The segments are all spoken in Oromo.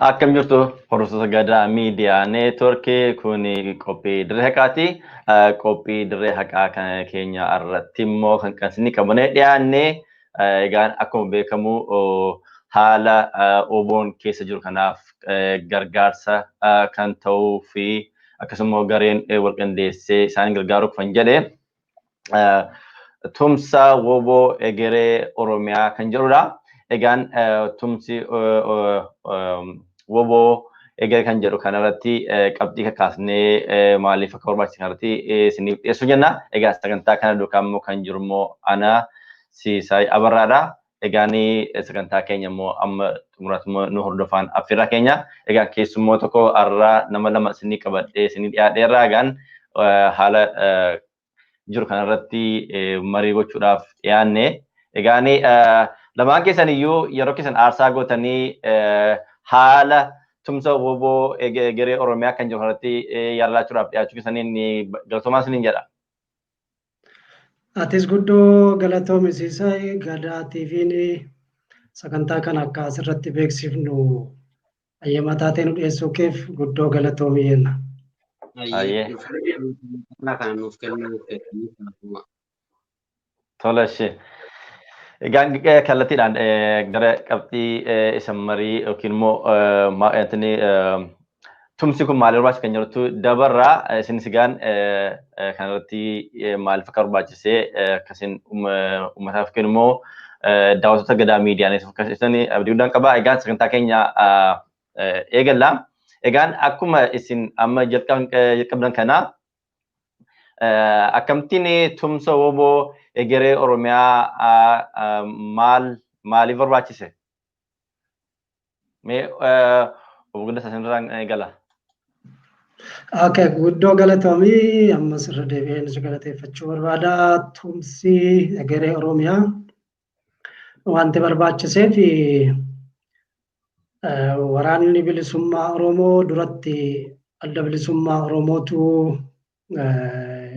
Akkam jirtu hordoftoota Gadaa Miidiyaa Neetwoorkii kun qophii dirree haqaati. Qophii dirree haqaa kana keenya irratti immoo kan isin qabannee dhiyaanne egaan akkuma beekamu haala oboon keessa jiru kanaaf gargaarsa kan ta'uu fi akkasumas gareen wal qindeessee isaan gargaaruuf kan jedhe tumsa woboo egeree Oromiyaa kan jedhudha. Egaan tumsi woboo egeree kan jedhu kanarratti qabxii kakaasnee maaliif akka barbaachisu kanarratti isiniif dhiyeessuu jenna. Egaa sagantaa kana duukaa immoo kan jiru immoo ana Siisaay Abarraadha. Egaan sagantaa keenya immoo amma xumuraatti nu hordofaan affeerraa keenya. Egaan keessummoo tokko har'aa nama lama isinii qabadhee isinii dhiyaadheerraa egaan haala jiru kanarratti marii gochuudhaaf dhiyaanne. Egaan lamaan keessan iyyuu yeroo keessan aarsaa gootanii haala tumsa woboo egeree Oromiyaa kan jiru kanarratti yaadachuudhaaf dhiyaachuu keessaniin galatoomaa isiniin jedha. Atis guddoo galatoomi Siisaay. Gadaa TV'n sagantaa kana akka asirratti beeksifnu ayyamaa taatee nu dhiyeessuu keef guddoo galatoomi jenna. Tola ishee. Egaan kallattiidhaan gara qabxii isa marii yookiin immoo tumsi kun maaliif barbaachisa kan jirtu dabarraa isinis egaan kanarratti maaliif akka barbaachisee akkasiin uummataaf yookiin immoo daawwattoota Gadaa Miidiyaaniif akkasiin abdii guddaan qaba. Egaan sagantaa keenya eegalla. Egaan akkuma isin amma jalqabdan kana akkamittiin tumsa woboo egeree Oromiyaa maaliif barbaachise? Mee obbo Guddataa isinirraan eegala. Okay, guddoo galatoomii ammas irra deebi'een si galateeffachuu barbaada. Tumsi egeree Oromiyaa wanti barbaachiseef waraanni bilisummaa Oromoo duratti adda bilisummaa Oromootu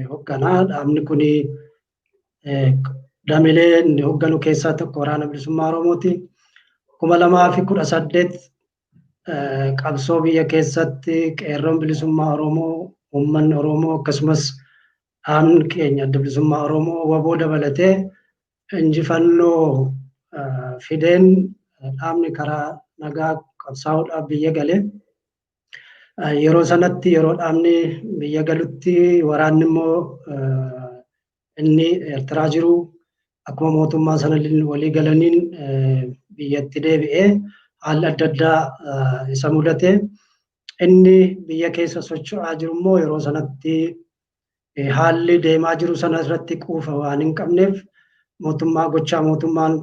hoogganaa. Dhaabni kun dameelee inni hoogganu keessaa tokko waraana bilisummaa Oromooti. 2018 qabsoo biyya keessatti qeerroon bilisummaa Oromoo, uummanni Oromoo akkasumas dhaabni keenya adda bilisummaa Oromoo waboo dabalatee injifannoo fideen dhaabni karaa nagaa qabsaa'uudhaaf biyya galee. Yeroo sanatti yeroo dhaabni biyya galutti waraanni immoo inni Eertiraa jiru akkuma mootummaa sana walii galaniin biyyatti deebi'ee haalli adda addaa isa mudate. Inni biyya keessa socho'aa jiru immoo yeroo sanatti haalli deemaa jiru sana irratti quufa waan hin qabneef mootummaan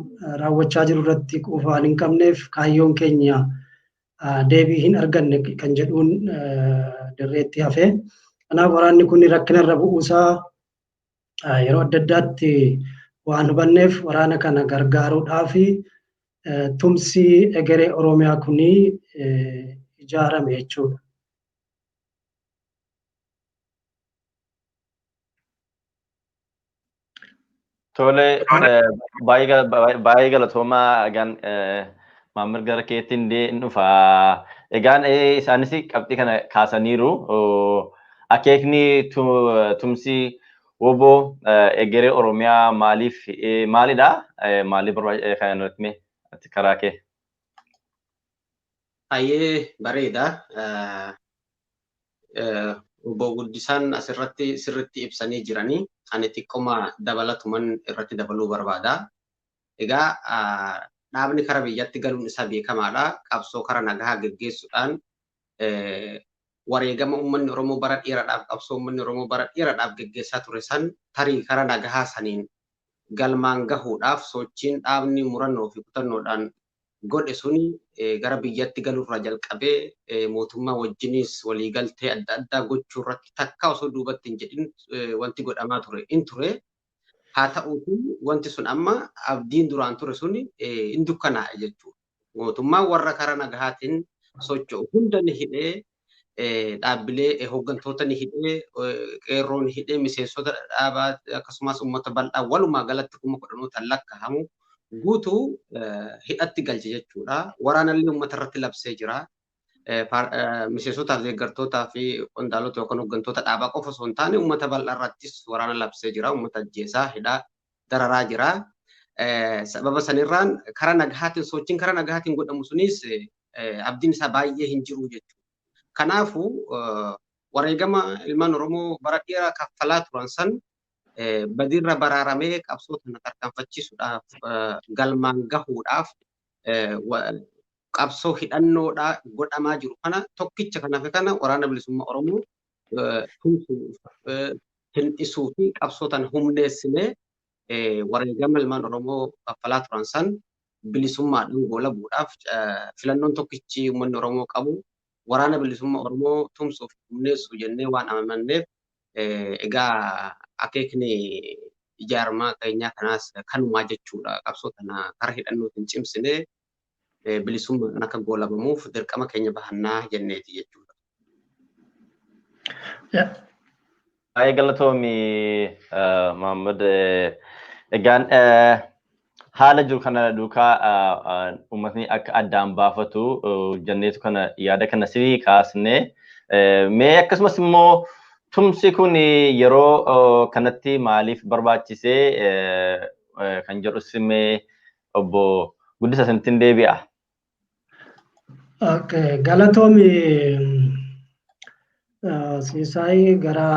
raawwachaa jiru irratti quufa waan hin qabneef kaayyoon keenya deebii hin arganne kan jedhuun dirreetti hafe. Kanaaf waraanni kun rakkina irra bu'uusaa yeroo adda addaatti waan hubanneef waraana kana gargaaruudhaaf tumsi egeree Oromiyaa kun ijaarame jechuudha. Tole baay'ee galatoomaa egaan Maamil gara keettiin dhufa. Egaan isaanis qabxii kana kaasaniiru. Akeekni tumsi woboo egeree Oromiyaa maalidha? Maaliif barbaachisa kan nuti karaa kee? Baay'ee bareeda. Obbo Guddisaan asirratti sirriitti ibsanii jiranii. Ani xiqqoma dabalatuman irratti dabaluu barbaada. Egaa dhaabni karaa biyyatti galuun isaa beekamaadha. Qabsoo karaa nagaa geggeessuudhaan wareegama uummanni Oromoo bara dheeraadhaaf qabsoo uummanni Oromoo bara dheeraadhaaf geggeessaa ture san tarii karaa nagaa saniin galmaan gahuudhaaf sochiin dhaabni murannoo fi kutannoodhaan godhe suni gara biyyatti galuurraa jalqabee mootummaa wajjinis waliigaltee adda addaa gochuu irratti takka osoo duubatti hin jedhin wanti godhamaa ture in ture. Haa ta'uutu wanti sun amma abdiin duraan ture suni in dukkanaa'a jechuudha. Mootummaan warra karaa nagahaatiin socho'u hunda ni hidhee dhaabbilee hooggantoota ni hidhee qeerroo ni hidhee miseensota dhaabaa akkasumas uummata bal'aa walumaa galatti 10,000 lakkaa'amu guutuu hidhatti galche jechuudha. Waraanallee uummata irratti labsee jira. miseensotaa fi deeggartootaa fi qondaalota yookaan hooggantoota dhaabaa qofa osoo hin taane uummata bal'aa irrattis waraana labsee jira. Uummata ajjeesaa, hidhaa, dararaa jira. Sababa sanirraan karaa nagahaatiin sochiin karaa nagahaatiin godhamu sunis abdiin isaa baay'ee hin jiru jechuudha. Kanaafuu wareegama ilmaan Oromoo bara dheeraa kaffalaa turan san badiirra baraaramee qabsoo kana tarkaanfachiisuudhaaf galmaan gahuudhaaf qabsoo hidhannoodhaa godhamaa jiru kana tokkicha kanaaf kana waraana bilisummaa Oromoo hir'isuu fi qabsoo tana humneessinee wareegama ilmaan Oromoo kaffalaa turan san bilisummaadhaan goolabuudhaaf filannoon tokkichi uummanni Oromoo qabu waraana bilisummaa Oromoo tumsuuf humneessuu jennee waan amananneef egaa akeekni ijaarama keenyaa kanaas kanumaa jechuudha. Qabsoo kana karaa hidhannootiin cimsinee bilisummaan akka goolabamuuf dirqama keenya bahannaa jenneeti jechuudha. Baay'ee galatoomi Mahammad. Egaan haala jiru kana duukaa uummatni akka addaan baafatu jenneetu kana yaada kana sirrii kaasne. Mee akkasumas immoo tumsi kun yeroo kanatti maaliif barbaachisee kan jedhu simee obbo Guddisa Sintiin deebi'a. Galatoomi Siisaay gara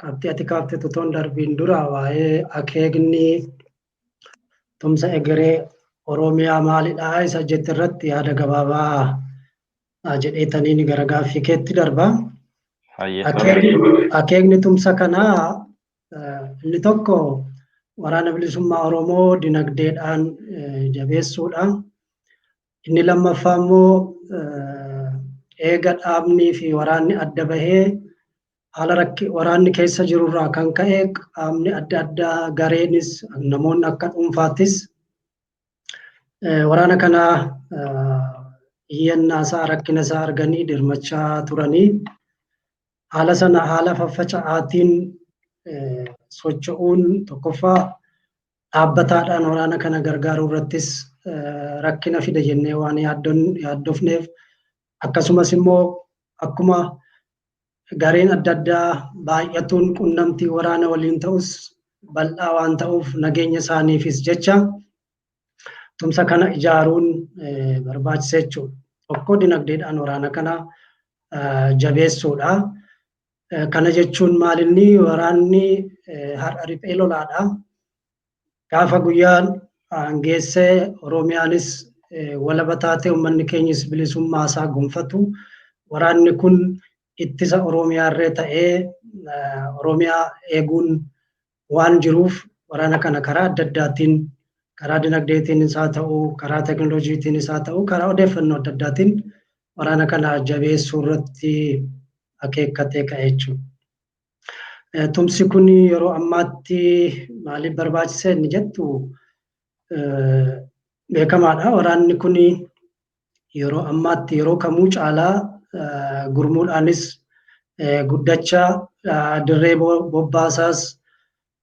qabxii ati kaafte tutoon darbiin dura waa'ee akeekni tumsa egeree Oromiyaa maalidha isa jette irratti yaada gabaabaa jedheetaniin gara gaaffii keetti darba. Akeekni tumsa kanaa inni tokko waraana bilisummaa Oromoo dinagdeedhaan jabeessuudha. Inni lammaffaa immoo eega dhaabnii fi waraanni adda bahee haala waraanni keessa jirurraa kan ka'e qaamni adda addaa gareenis namoonni akka dhuunfaattis waraana kana iyyannaa isaa rakkina isaa arganii dirmachaa turanii haala sana haala faffaca'aatiin socho'uun tokkoffaa dhaabbataadhaan waraana kana gargaaruu irrattis rakkina fida jennee waan yaaddofneef akkasumas immoo akkuma gareen adda addaa baay'atuun qunnamtii waraana waliin ta'us bal'aa waan ta'uuf nageenya isaaniifis jecha tumsa kana ijaaruun barbaachisa jechuudha. Tokko dinagdeedhaan waraana kana jabeessuudha. Kana jechuun maalinni waraanni har'a riphee lolaadha. Gaafa guyyaan geessee Oromiyaanis walaba taatee uummanni keenyas bilisummaa isaa gonfatu waraanni kun ittisa Oromiyaa irree ta'ee Oromiyaa eeguun waan jiruuf waraana kana karaa adda addaatiin karaa dinagdeetiinis haa ta'u karaa teekinooloojiitiinis haa ta'u karaa odeeffannoo adda addaatiin waraana kana jabeessuu irratti akeekkatee ka'e jechuudha. Tumsi kun yeroo ammaatti maaliif barbaachise inni jettu beekamaadha. Waraanni kun yeroo ammaatti yeroo kamuu caalaa gurmuudhaanis guddachaa dirree bobbaasaas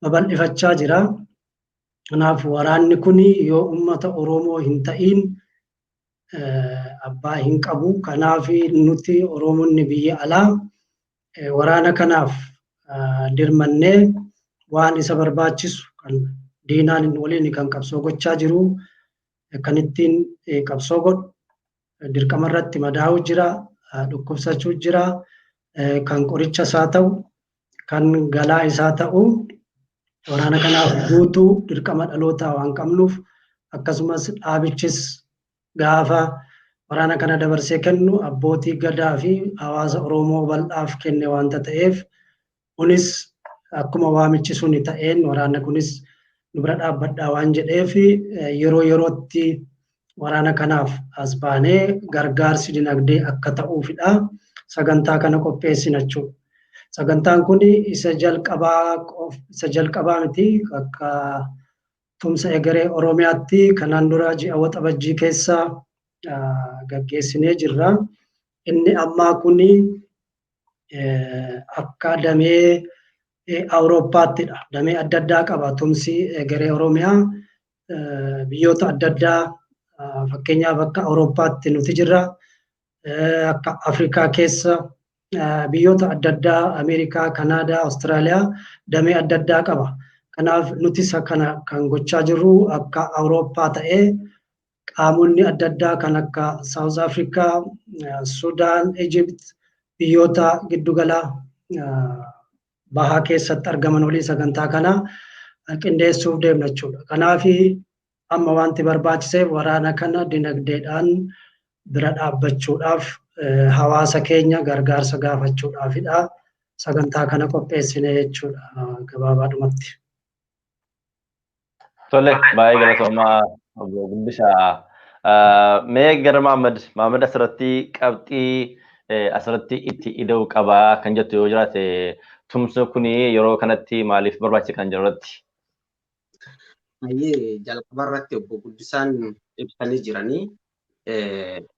babal'ifachaa jira. Kanaaf waraanni kun yoo uummata Oromoo hin ta'iin abbaa hin qabu. Kanaaf nuti Oromoonni biyya alaa waraana kanaaf dirmannee waan isa barbaachisu kan diinaan waliin kan qabsoo gochaa jiru kan ittiin qabsoo godhu dirqama irratti madaa'u jira, dhukkubsachuu jira, kan qoricha isaa ta'u, kan galaa isaa ta'u waraana kanaaf guutuu dirqama dhalootaa waan qabnuuf akkasumas dhaabichis gaafa waraana kana dabarsee kennu abbootii gadaa fi hawaasa Oromoo bal'aaf kenne waanta ta'eef kunis akkuma waamichi suni ta'een waraana kunis nu bira dhaabbadhaa waan jedheef yeroo yerootti waraana kanaaf as baanee gargaarsi dinagdee akka ta'uufidha sagantaa kana qopheessina jechuudha. Sagantaan kun isa jalqabaa miti akka tumsa egeree Oromiyaatti kanaan dura ji'a waxabajjii keessa gaggeessinee jirra. Inni ammaa kun akka damee Awurooppaattidha. Damee adda addaa qaba tumsi egeree Oromiyaa biyyoota adda addaa fakkeenyaaf akka Awurooppaatti nuti jirra. akka Afrikaa keessa biyyoota adda addaa Ameerikaa, Kanaadaa, Awustiraaliyaa damee adda addaa qaba. Kanaaf nutis kana kan gochaa jirru akka Awurooppaa ta'ee qaamonni adda addaa kan akka Saawuz Afrikaa, Sudaan, Ijipt biyyoota giddugala bahaa keessatti argaman olii sagantaa kana qindeessuuf deemna jechuudha. Kanaaf amma wanti barbaachiseef waraana kana dinagdeedhaan bira dhaabbachuudhaaf hawaasa keenya gargaarsa gaafachuudhaafidha. Sagantaa kana qopheessine jechuudha gabaabaadhumatti. Tole, baay'ee galatoomaa obbo Guddisaa. Mee gara Maamad asirratti qabxii asirratti itti ida'uu qabaa kan jettu yoo jiraate tumsi kun yeroo kanatti maaliif barbaachise kan jirurratti? Baay'ee jalqaba irratti obbo Guddisaan ibsanii jiranii.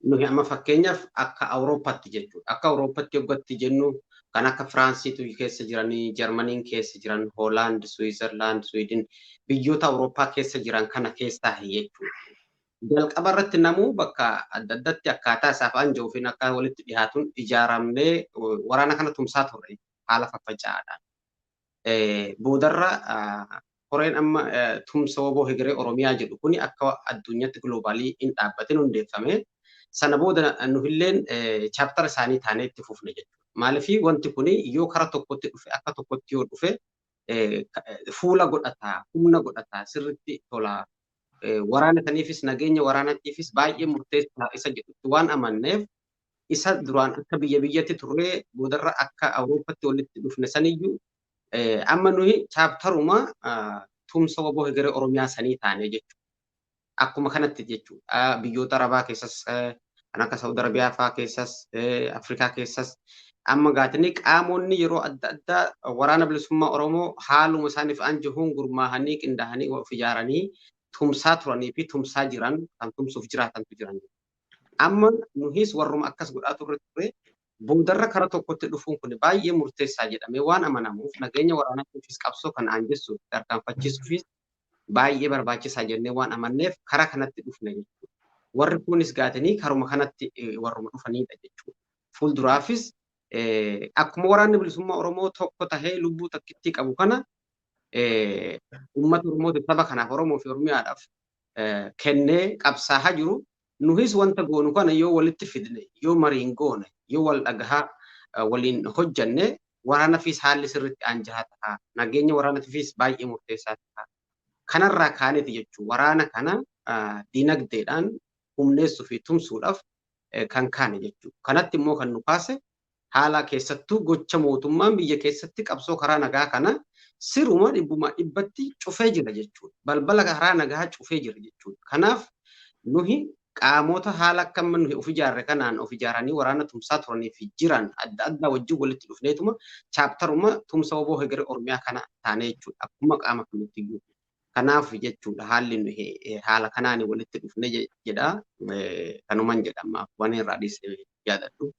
Nuyi amma fakkeenyaaf akka Awurooppaatti jechuudha. Akka Awurooppaatti yoggatti jennu kan akka Firaansiitu keessa jiranii, Jarmaniin keessa jiran, Hoolaand, Swiizerlaand, Swiidin biyyoota Awurooppaa keessa jiran kana keessaa jechuudha. Jalqaba irratti namuu bakka adda addaatti akkaataa isaaf anjoofiin akka walitti dhiyaatuun ijaaramnee waraana kana tumsaa turre haala faffaca'aadhaan. Boodarra koreen amma tumsa woboo Hegeree Oromiyaa jedhu kuni akka addunyaatti globaalii hin dhaabbatin hundeeffame. Sana booda nuhilleen chaaptara isaanii taanee itti fufne jechuudha. Maaliifii wanti kuni yoo karaa tokkotti dhufe akka tokkotti yoo dhufe fuula godhataa, humna godhataa, sirriitti tola. Waraana kaniifis nageenya waraanatiifis baay'ee murteessaa isa jedhutti waan amanneef isa duraan akka biyyatti turree boodarra akka Awurooppaatti walitti dhufne saniyyuu amma nuyi chaaptaruma tumsa woboo Hegeree Oromiyaa sanii taane jechuudha. Akkuma kanatti jechuudha. Biyyoota Arabaa keessas kan akka Saawud Arabiyaa fa'aa keessas Afrikaa keessas amma gaatanii qaamonni yeroo adda addaa waraana bilisummaa Oromoo haaluma isaaniif anjahuun gurmaahanii qindaa'anii of ijaaranii tumsaa turanii fi tumsaa jiran kan tumsuuf jiraatantu jiran. Amma nuhis warruma akkas godhaa turre boodarra karaa tokkotti dhufuun kun baay'ee murteessaa jedhamee waan amanamuuf nageenya waraanaatiifis qabsoo kan aanjessuuf tarkaanfachiisuufis baay'ee barbaachisaa jennee waan amanneef karaa kanatti dhufne jechuudha. Warri kunis gaatanii karuma kanatti warruma dhufanidha jechuudha. Fuulduraafis akkuma waraanni bilisummaa Oromoo tokko tahee lubbuu takkittii qabu kana uummata Oromoo saba kanaaf Oromoo fi Oromiyaadhaaf kennee qabsaa'aa jiru. Nuhis wanta goonu kana yoo walitti fidne, yoo mariin goone, yoo wal dhagahaa waliin hojjanne waraanaafis haalli sirriitti anjahaa ta'a. Nageenya waraanaatiifis baay'ee murteessaa ta'a. Kanarraa kaaneeti jechuun waraana kana dinagdeedhaan humneessuu fi tumsuudhaaf kan kaane jechuudha. Kanatti immoo kan nu kaase haala keessattuu gocha mootummaan biyya keessatti qabsoo karaa nagaa kana siruma dhibbatti cufee jira jechuudha. Balbala karaa nagaa cufee jira jechuudha. Kanaaf nuhi qaamota haala akka nuhi of ijaarre kanaan of ijaaranii waraana tumsaa turanii fi jiran adda addaa wajjin walitti dhufneetuma chaaptaruma tumsa woboo Hegeree Oromiyaa kana taane jechuudha. Akkuma qaama kamitti iyyuu. Kanaaf jechuudha haalli nuyi haala kanaan walitti dhufne jedha. Kanuman jedhama. Waan irraa dhiisee yaadadhu.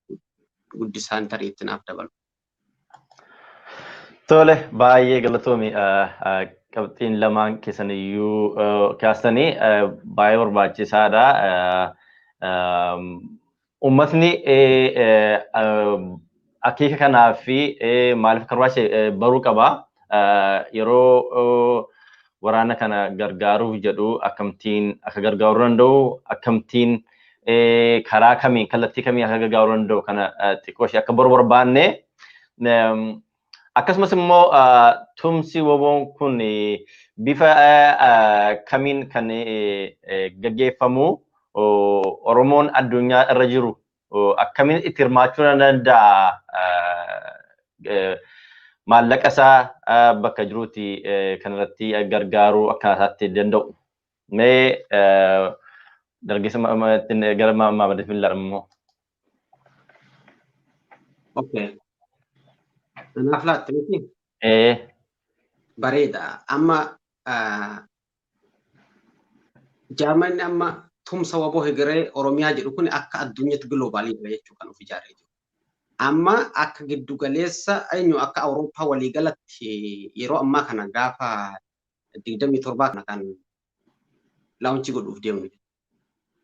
Guddisaan tariitti naaf dabalu. Tole, baay'ee galatoomi. Qabxiin lamaan keessaniyyuu kaastanii baay'ee barbaachisaadha. Uummatni akeeka kanaa fi maaliif akka barbaachise baruu qaba. Yeroo waraana kana gargaaruuf jedhu akkamittiin akka gargaaruu danda'u, akkamittiin karaa kamiin kallattii kamiin akka gargaaruu danda'u kana xiqqoo ishee akka baruu barbaanne. Akkasumas immoo tumsi woboon kun bifa kamiin kan gaggeeffamu Oromoon addunyaa irra jiru akkamiin itti hirmaachuu danda'a maallaqa isaa bakka jiruuti kanarratti gargaaruu akkanaatti danda'u. Mee dargaggeessa gara Maamad immoo. Okay. Kanaaf laatte miti? Bareeda. Amma Jaarmanni amma tumsa woboo Hegeree Oromiyaa jedhu kun akka addunyaatti globaalidha jechuudha kan of ijaaree jiru. Amma akka giddu galeessa eenyu akka Awurooppaa waliigalatti yeroo ammaa kana gaafa 27 kana kan laawunchi godhuuf deemnu.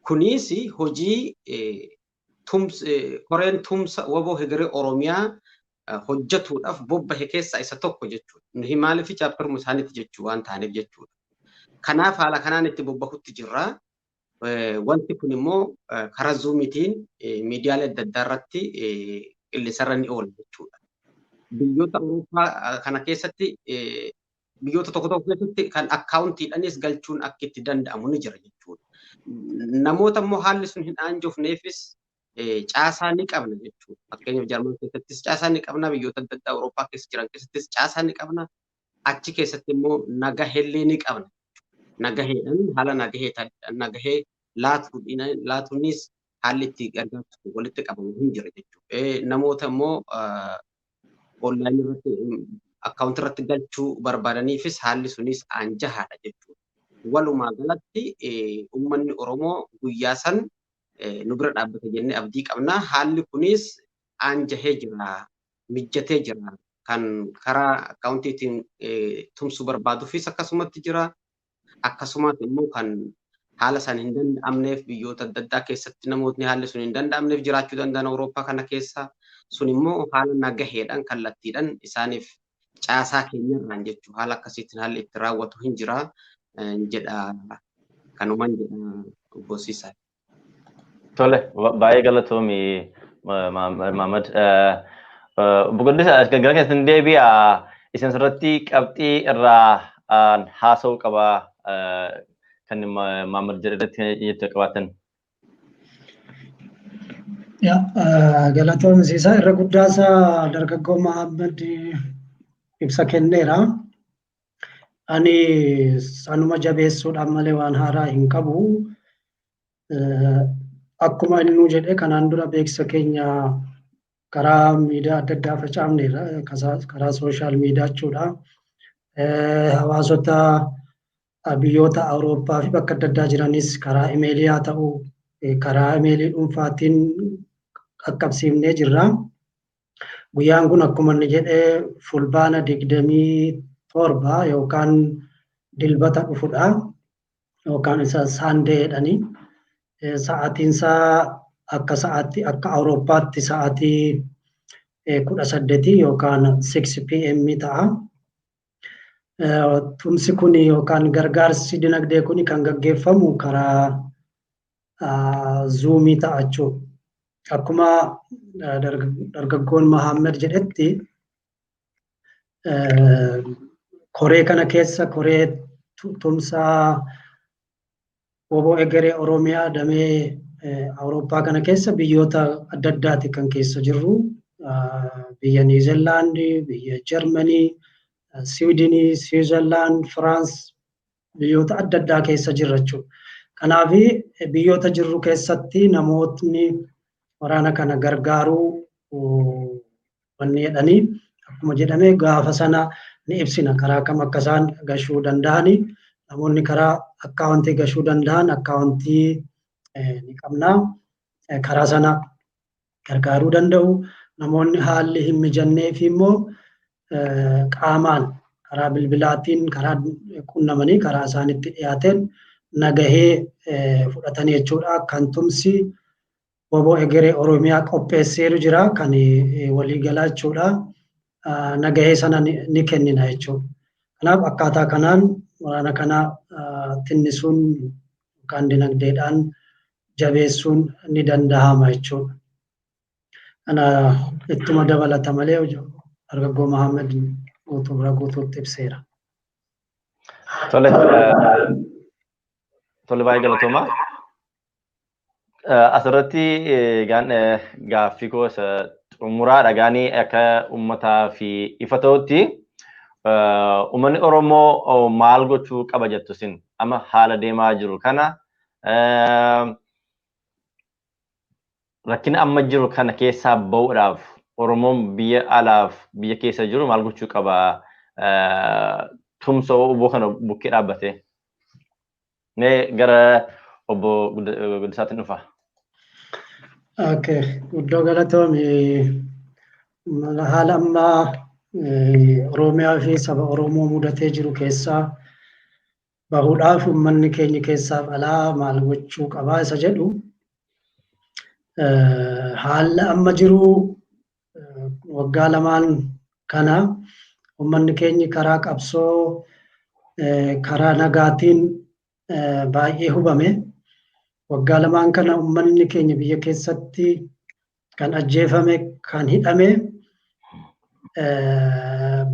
Kunis hojii koreen tumsa waboo hegeree Oromiyaa hojjetuudhaaf bobbahe keessaa isa tokko jechuudha. Nuyi maaliif chaaptaruma isaaniiti jechuu waan taaneef jechuudha. Kanaaf haala kanaan itti bobbahutti jirra. Wanti kun immoo karaa zuumiitiin miidiyaalee adda addaa irratti qilleensarra ni oola jechuudha. Biyyoota Awurooppaa kana keessatti biyyoota tokko tokko keessatti kan akkaawuntiidhaanis galchuun akka itti danda'amu ni jira jechuudha. Namoota immoo haalli sun hin aanjofneefis caasaa ni qabna jechuudha. Fakkeenyaaf Jarman keessattis caasaa ni qabna, biyyoota adda addaa Awurooppaa keessa jiran keessattis caasaa ni qabna. Achi keessatti immoo nagaheellee ni qabna. Nagaheedhaan haala nagahee laatuunis haalli itti gargaarsu walitti qabamu hin jira jechuudha. Namoota immoo onlaayinii irratti akkaawuntii irratti galchuu barbaadaniifis haalli sunis aanjahaadha jechuudha. Walumaa galatti uummanni Oromoo guyyaa san nu bira dhaabbata jennee abdii qabna. Haalli kunis aanjahee jira, mijjatee jira. Kan karaa akkaawuntiitiin tumsuu barbaaduufis akkasumatti jira. Akkasumas immoo kan haala san hin danda'amneef biyyoota adda addaa keessatti namootni haalli sun hin danda'amneef jiraachuu danda'an Awurooppaa kana keessa. Sun immoo haala nagaheedhaan kallattiidhaan isaaniif caasaa keenyarraan jechuudha. Haala akkasiitiin haalli itti raawwatu hin jira jedha kanumaan jedha goosisaa. Tole, baay'ee galatoomii Maamad. Boqonnisa gara keessatti deebi'a isin irratti qabxii irraa haasa'uu qaba kan Maamad jedhatti jette qabaatan. Galatoomsiisaa irra guddaasaa dargaggoo Mahammad ibsa kenneera. Ani sanuma jabeessuudhaan malee waan haaraa hin qabu. Akkuma inni jedhe kanaan dura beeksisa keenya karaa miidiyaa adda addaa facaafneerra, karaa sooshaal miidiyaa jechuudha. Hawaasota biyyoota Awurooppaa fi bakka adda addaa jiranis karaa imeelii haa ta'u, karaa imeelii dhuunfaatiin qaqqabsiifnee jirra. Guyyaan kun akkuma inni jedhee fulbaana 27 yookaan dilbata dhufudha. Yookaan isa saandee jedhani. Sa'aatiin isaa akka Awurooppaatti sa'aatii 18 yookaan 6 PM ta'a. Tumsi kun yookaan gargaarsi dinagdee kun kan gaggeeffamu karaa zuumii ta'a jechuudha. Akkuma dargaggoon Mahammad jedhetti koree kana keessa koree tumsaa woboo egeree Oromiyaa damee Awurooppaa kana keessa biyyoota adda addaati kan keessa jirru. Biyya Niizeerlaandii, biyya Jarmanii, Siwiidinii, Siwiizerlaand, Firaans biyyoota adda addaa keessa jirra jechuudha. Kanaaf biyyoota jirru keessatti namootni waraana kana gargaaruu wanni jedhanii akkuma jedhame gaafa sana ni ibsina karaa kam akka isaan gashuu danda'ani. Namoonni karaa akkaawuntii gashuu danda'an akkaawuntii ni qabna. Karaa sana gargaaruu danda'u. Namoonni haalli hin mijanneef immoo qaamaan karaa bilbilaatiin karaa qunnamanii karaa isaanitti dhiyaateen nagahee fudhatanii jechuudha. Kan tumsi woboo egeree Oromiyaa qopheesseeru jira kan waliigalaa jechuudha. Nagahee sana ni kennina jechuudha. Kanaaf akkaataa kanaan waraana kana tinnisuun yookaan dinagdeedhaan jabeessuun ni danda'ama jechuudha. Kana ittuma dabalata malee dargaggoo Mahammad guutuu bira guutuutti ibseera. Tole baay'ee galatooma. Asirratti gaaffii koo xumuraa dhagaanii akka uummataa fi ifa ta'utti uummanni Oromoo maal gochuu qaba jettu isin amma haala deemaa jiru kana rakkina amma jiru kana keessaa bahuudhaaf Oromoon biyya alaaf biyya keessa jiru maal gochuu qaba tumsa obbo kana bukkee dhaabbate. Nee gara obbo Guddisaatiin dhufa. Guddoo galatoomi haala ammaa Oromiyaa fi saba Oromoo mudatee jiru keessaa bahuudhaaf uummanni keenya keessaaf alaa maal gochuu qabaa isa jedhu haala amma jiru waggaa lamaan kana uummanni keenya karaa qabsoo karaa nagaatiin baay'ee hubame. Waggaa lamaan kana uummanni keenya biyya keessatti kan ajjeefame, kan hidhame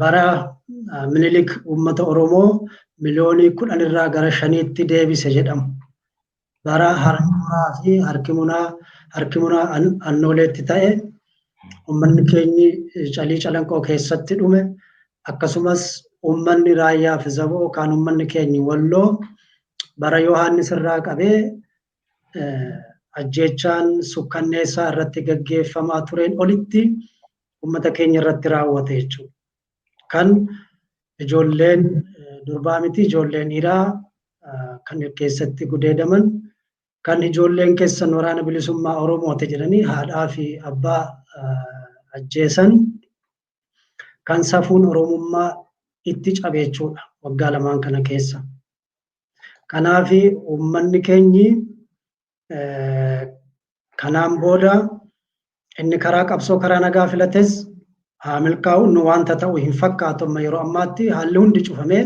bara Minilik uummata Oromoo miliyoonii 10 irraa gara 5tti deebise jedhamu. Bara harki muraa fi harki munaa annooleetti ta'e uummanni keenyi calii calanqoo keessatti dhume. Akkasumas uummanni raayyaa fi zaboo kan uummanni keenyi walloo bara Yohaannis irraa qabee ajjeechaan sukkanneessaa irratti gaggeeffamaa tureen olitti uummata keenya irratti raawwate jechuudha. Kan ijoolleen durbaa miti ijoolleen dhiiraa kan keessatti gudeedaman, kan ijoolleen keessan waraana bilisummaa Oromooti jedhanii haadhaa fi abbaa ajjeesan, kan safuun Oromummaa itti cabe jechuudha waggaa lamaan kana keessa. Kanaaf uummanni keenyi kanaan booda inni karaa qabsoo karaa nagaa filates haa milkaa'u nu wanta ta'u hin fakkaatu. Amma yeroo ammaatti haalli hundi cufamee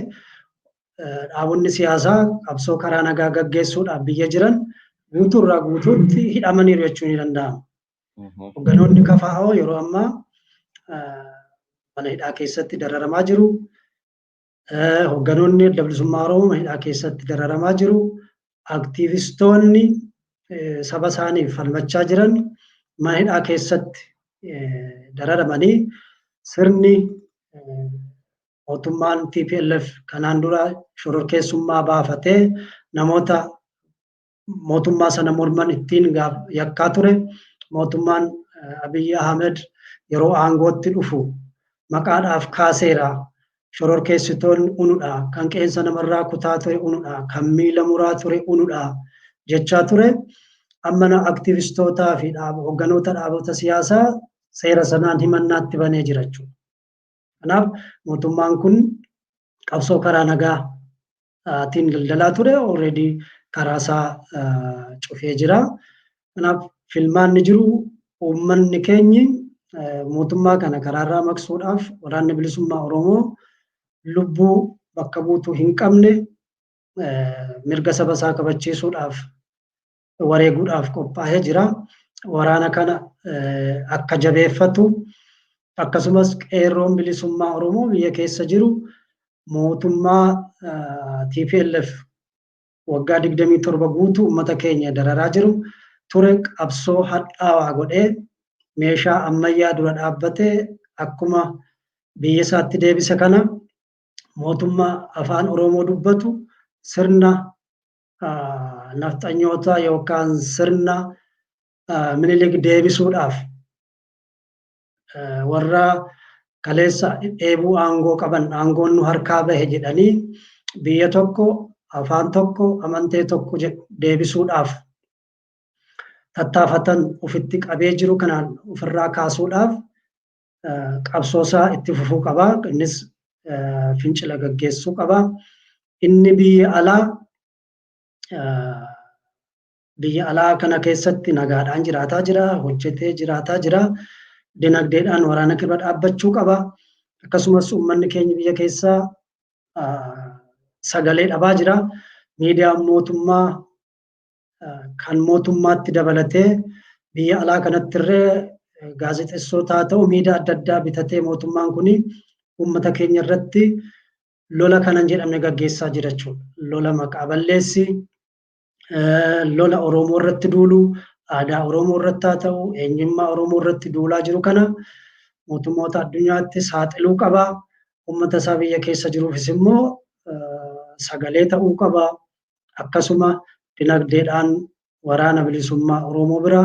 dhaabonni siyaasaa qabsoo karaa nagaa gaggeessuudhaaf biyya jiran guutuurraa guutuutti hidhamaniiru jechuun ni danda'ama. Hogganoonni KFO yeroo ammaa mana hidhaa keessatti dararamaa jiru. Hogganoonni adda bilisummaa Oromoo mana hidhaa keessatti dararamaa jiru. Aktiivistoonni saba isaaniif falmachaa jiran mana hidhaa keessatti dararamanii sirni mootummaan TPLF kanaan dura shororkeessummaa baafatee namoota mootummaa sana morman ittiin yakkaa ture. Mootummaan Abiyyi Ahmed yeroo aangootti dhufu maqaadhaaf kaaseera. Shororkeessitoonni unudha, kan qeensa namarraa kutaa ture unudha, kan miila muraa ture unudha jechaa ture. Amma aktiivistootaa fi hogganoota dhaabota siyaasaa seera sanaan himannaatti banee jira jechuudha. Kanaaf mootummaan kun qabsoo karaa nagaatiin daldalaa ture already karaa isaa cufee jira. Kanaaf filmaanni jiru uummanni keenyi mootummaa kana karaarraa maqsuudhaaf waraanni bilisummaa Oromoo lubbuu bakka buutuu hin qabne mirga saba isaa kabachiisuudhaaf wareeguudhaaf qophaa'ee jira. Waraana kana akka jabeeffatu akkasumas qeerroon bilisummaa Oromoo biyya keessa jiru mootummaa TPLF waggaa 27 guutuu uummata keenya dararaa jiru ture qabsoo hadhaawaa godhee meeshaa ammayyaa dura dhaabbatee akkuma biyya isaatti deebise kana mootummaa afaan Oromoo dubbatu sirna nafxanyootaa yookaan sirna Minilik deebisuudhaaf warra kaleessa dheebuu aangoo qaban aangoon nu harkaa bahe jedhanii biyya tokko afaan tokko amantee tokko deebisuudhaaf tattaafatan ofitti qabee jiru kanaan ofirraa kaasuudhaaf qabsoosaa itti fufuu qaba. Innis fincila gaggeessuu qaba. Inni biyya alaa kana keessatti nagaadhaan jiraataa jira, hojjetee jiraataa jira. Dinagdeedhaan waraana irra dhaabbachuu qaba. Akkasumas uummanni keenya biyya keessaa sagalee dhabaa jira. Miidiyaan mootummaa kan mootummaatti dabalatee biyya alaa kanatti illee gaazexeessootaa haa ta'u miidiyaa adda addaa bitatee mootummaan kun uummata keenya irratti lola kanan jedhamne gaggeessaa jira jechuudha. Lola maqaa balleessi, lola Oromoo irratti duulu, aadaa Oromoo irratti haa ta'u, eenyummaa Oromoo irratti duulaa jiru kana mootummoota addunyaatti saaxiluu qaba. Uummata isaa biyya keessa jiruufis immoo sagalee ta'uu qaba. Akkasuma dinagdeedhaan waraana bilisummaa Oromoo bira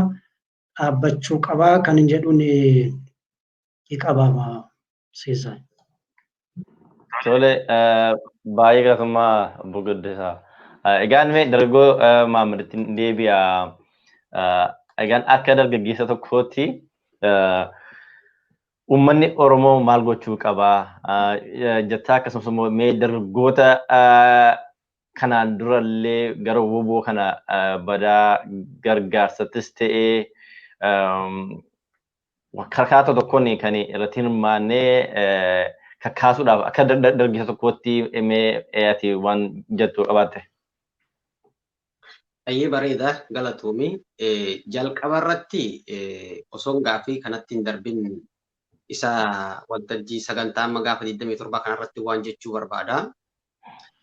dhaabbachuu qaba kan hin jedhuun qabama siisaa. Tole baay'ee galatoomaa obbo Guddisaa. Egaan mee dargaggoo Maammadatti deebi'a. Egaan akka dargaggeessa tokkootti uummanni Oromoo maal gochuu qaba jettaa akkasumas immoo mee dargaggoota kanaan durallee gara WBO kana badaa gargaarsattis ta'ee Kakkaata tokkoon kan irratti hirmaannee kakkaasuudhaaf akka dargaggeessa tokkootti ati waan jettu qabaatte. Ayyee bareeda galatoomii jalqaba irratti osoo gaaffii kanatti hin darbin isa waltajjii sagantaa amma gaafa 27 kanarratti waan jechuu barbaada.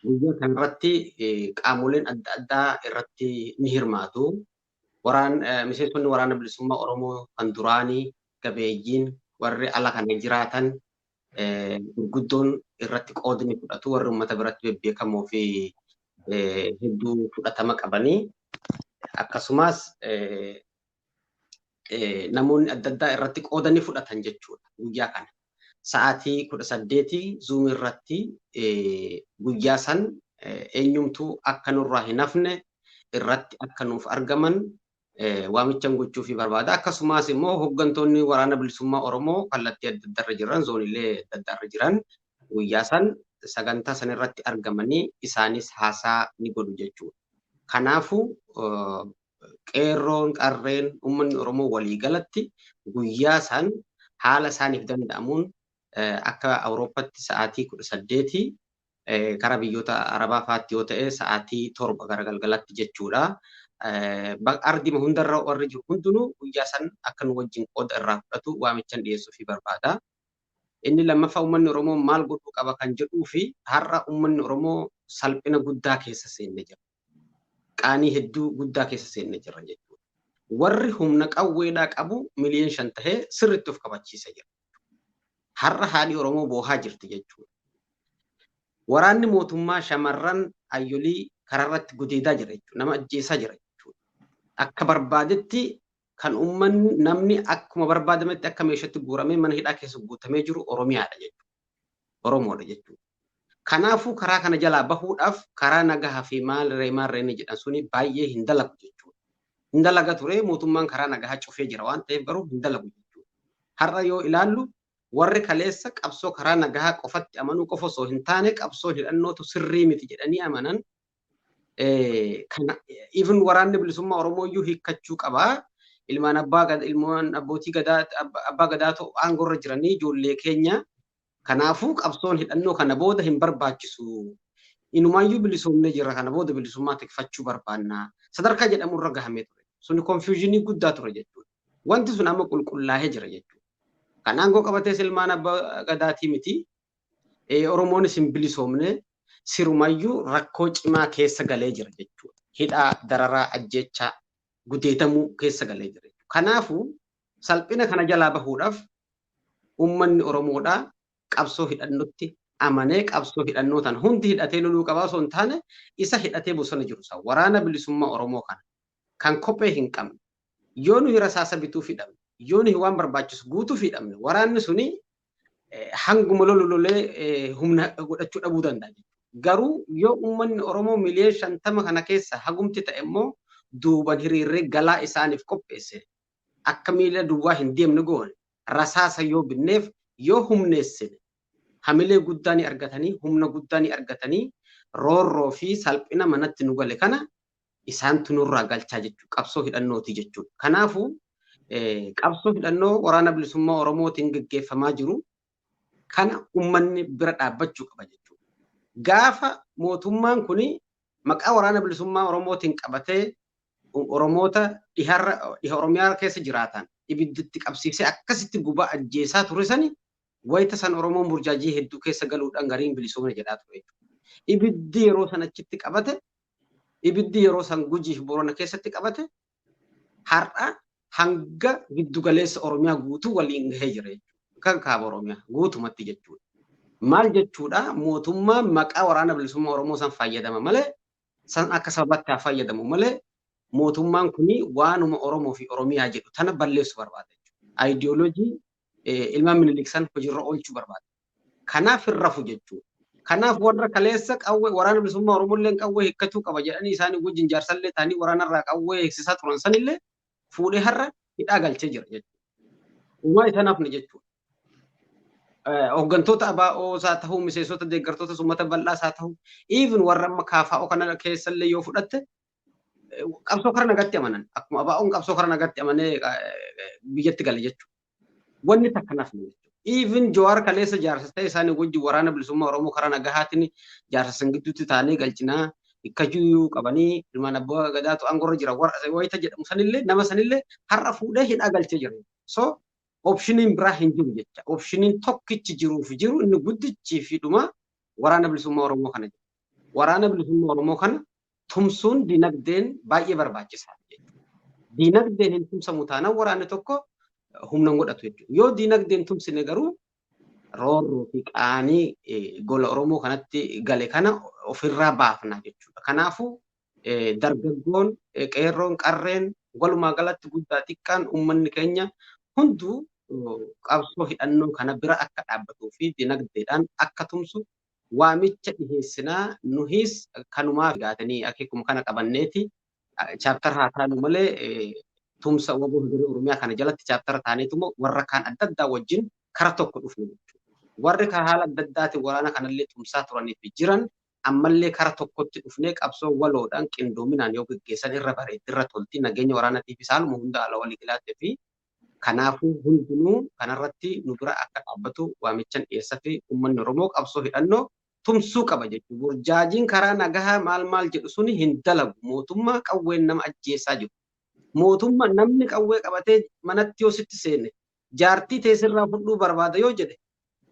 Guyyaa kanarratti qaamoleen adda addaa irratti ni hirmaatu. Miseensonni waraana bilisummaa Oromoo kan duraanii gabeeyyiin warri ala kana jiraatan gurguddoon irratti qoodni fudhatu warri uummata biratti bebbeekamoo fi hedduu fudhatama qabanii akkasumas namoonni adda addaa irratti qoodanii fudhatan jechuudha guyyaa kana. Sa'aatii 18 Zoom irratti guyyaa san eenyumtuu akka nurraa hin hafne irratti akka nuuf argaman waamichan gochuu fi barbaada. Akkasumas immoo hooggantoonni waraana bilisummaa Oromoo kallattii adda addaarra jiran zooniilee adda addaarra jiran guyyaa san sagantaa san irratti argamanii isaanis haasaa ni godhu jechuudha. Kanaafuu qeerroon qarreen uummanni Oromoo waliigalatti guyyaa san haala isaaniif danda'amuun akka Awurooppaatti sa'aatii 18 karaa biyyoota Arabaa fa'aatti yoo ta'e sa'aatii 7 gara galgalatti jechuudha. Ardima hundarra warri jiru hundinuu guyyaa san akka nu wajjin qooda irraa fudhatu waamichan dhiyeessuu fi barbaada. Inni lammaffaa uummanni Oromoo maal godhuu qaba kan jedhuu fi har'a uummanni Oromoo salphina guddaa keessa seennee jira. Qaanii hedduu guddaa keessa seennee jira jechuudha. Warri humna qawweedhaa qabu miliyoona 5 tahee sirriitti of kabachiisa jira. Har'a haadhi Oromoo boohaa jirti jechuudha. Waraanni mootummaa shamarran ayyolii karaarratti gudeedaa jira jechuudha. Nama ajjeesaa jira jechuudha. Akka barbaadetti kan uummanni namni akkuma barbaadametti akka meeshaatti guuramee mana hidhaa keessa guutamee jiru Oromiyaadha jechuudha. Oromoodha jechuudha. Kanaafuu karaa kana jalaa bahuudhaaf karaa nagahaa fi maal jedhan suni baay'ee hin dalagu jechuudha. Hin dalaga ture mootummaan karaa nagahaa cufee jira waan ta'eef garuu hin dalagu jechuudha. Har'a yoo ilaallu warri kaleessa qabsoo karaa nagahaa qofatti amanuu qofa osoo hin taane qabsoo hidhannootu sirrii miti jedhanii amanan even waraanni bilisummaa Oromoo iyyuu hiikkachuu qabaa. Ilmaan abbootii gadaa abbaa gadaatu aangorra jiranii ijoollee keenya. Kanaafuu qabsoon hidhannoo kana booda hin barbaachisu. Inumaayyuu bilisoomnee jira kana booda bilisummaa tikfachuu barbaanna. Sadarkaa jedhamu irra gahamee ture. Suni konfiyuuzinii guddaa ture jechuudha. Wanti sun amma qulqullaa'ee jira jechuudha. Kan aangoo qabatee ilmaan abbaa gadaatii miti. Oromoonis hin bilisoomne sirumayyuu rakkoo cimaa keessa galee jira jechuudha. Hidhaa dararaa ajjechaa gudeetamuu keessa galee jira. Kanaafuu salphina kana jalaa bahuudhaaf uummanni Oromoodhaa qabsoo hidhannootti amanee qabsoo hidhannootaan hundi hidhatee loluu qabaa osoo hin taane isa hidhatee bosona jiru isaa waraana bilisummaa Oromoo kana kan kophee hin qabne yoo nuyi rasaasa bituuf hidhamne yoo nuyi waan barbaachisu guutuuf hidhamne waraanni suni hanguma lolee humna godhachuu dhabuu danda'a. Garuu yoo uummanni Oromoo miliyoona 50 kana keessa hagumti ta'e immoo duuban hiriirree galaa isaaniif qopheesse akka miila duwwaa hin deemne goone rasaasa yoo binneef yoo humneessine hamilee guddaa ni argatanii humna guddaa ni argatanii roorroo fi salphina manatti nu gale kana isaantu nurraa galchaa jechuudha. Qabsoo hidhannooti jechuudha. Kanaafuu qabsoo hidhannoo waraana bilisummaa Oromootiin gaggeeffamaa jiru kana uummanni bira dhaabbachuu qaba jechuudha. Gaafa mootummaan kuni maqaa waraana bilisummaa Oromootiin qabatee Oromoota dhiha Oromiyaa keessa jiraatan ibidditti qabsiisee akkasitti gubaa ajjeesaa ture sani wayita san Oromoon burjaajii hedduu keessa galuudhaan gariin bilisoomne jedhaa ture. Ibiddi yeroo san achitti qabate ibiddi yeroo san Gujii fi Boorana keessatti qabate har'a hanga giddugaleessa Oromiyaa guutuu waliin gahee jira jechuudha. Kan kaaba Oromiyaa guutumatti jechuudha. Maal jechuudha mootummaan maqaa waraana bilisummaa Oromoo san fayyadama malee san akka sababaatti haa fayyadamu malee mootummaan kuni waanuma Oromoo fi Oromiyaa jedhu tana balleessu barbaada jechuudha. Ayidiyooloojii ilmaan Minilik san hojiirra oolchuu barbaada. Kanaaf hin rafu jechuudha. Kanaaf warra kaleessa qawwee waraana bilisummaa Oromoo illee qawwee hiikkatuu qaba jedhanii isaanii wajjin jaarsallee ta'anii waraanarraa qawwee eegsisaa turan sanillee fuudhee har'a hidhaa galchee jira jechuudha. Uumaa isa nafne jechuudha. Hooggantoota ABO's haa ta'u miseensota deeggartoota uummata bal'aas haa ta'u even warra amma KFO kana keessallee yoo fudhatte qabsoo karaa nagaatti amanan akkuma abaa'oon qabsoo karaa nagaatti amanee biyyatti gale jechuudha. Wanni takkanaaf ni jechuudha. Even Jawaar kaleessa jaarsa ta'e isaanii wajjin waraana bilisummaa Oromoo karaa nagahaatiin jaarsa sangidduutti taanee galchinaa ikkajuu qabanii ilmaan abbaa gadaatu aangorra jira wayita jedhamu sanillee nama sanillee har'a fuudhee hidhaa galchee jira. So opshiniin biraa hin jiru jecha. Opshiniin tokkichi jiruuf jiru inni guddichi fi dhuma waraana bilisummaa Oromoo kana jechuudha. Waraana bilisummaa Oromoo kana tumsuun dinagdeen baay'ee barbaachisaa jechuudha. Dinagdeen hin tumsamu taanaan waraanni tokko humna godhatu jechuudha. Yoo dinagdeen tumsine garuu roorroo fi qaanii gola Oromoo kanatti gale kana ofirraa baafna jechuudha. Kanaafuu dargaggoon qeerroon qarreen walumaa galatti guddaa xiqqaan uummanni keenya hunduu qabsoo hidhannoo kana bira akka dhaabbatuu fi dinagdeedhaan akka tumsu waamicha dhiheessinaa nuhis kanumaa figatanii akeekuma kana qabanneeti chaaptar haa taanu malee tumsa waboo hidhannoo Oromiyaa kana jalatti chaaptara taaneetuma warra kaan adda addaa wajjin kara tokko dhufne jechuudha. Warri kan haala adda addaatiin waraana kanallee tumsaa turanii fi jiran ammallee kara tokkotti dhufnee qabsoo waloodhaan qindoominaan yoo gaggeessan irra bareetti irra tolti nageenya waraanaatiif isaaluma hunda ala walii galaatte fi kanaafuu hundinuu kanarratti nu bira akka dhaabbatu waamichan dhiyeessa fi uummanni Oromoo qabsoo hidhannoo tumsuu qaba jechuudha. Burjaajiin karaa nagahaa maal jedhu suni hin dalagu. Mootummaa qawween nama ajjeessaa jiru. Mootummaa namni qawwee qabatee manatti yoo sitti seenne jaartii teessirraa fudhuu barbaada yoo jedhe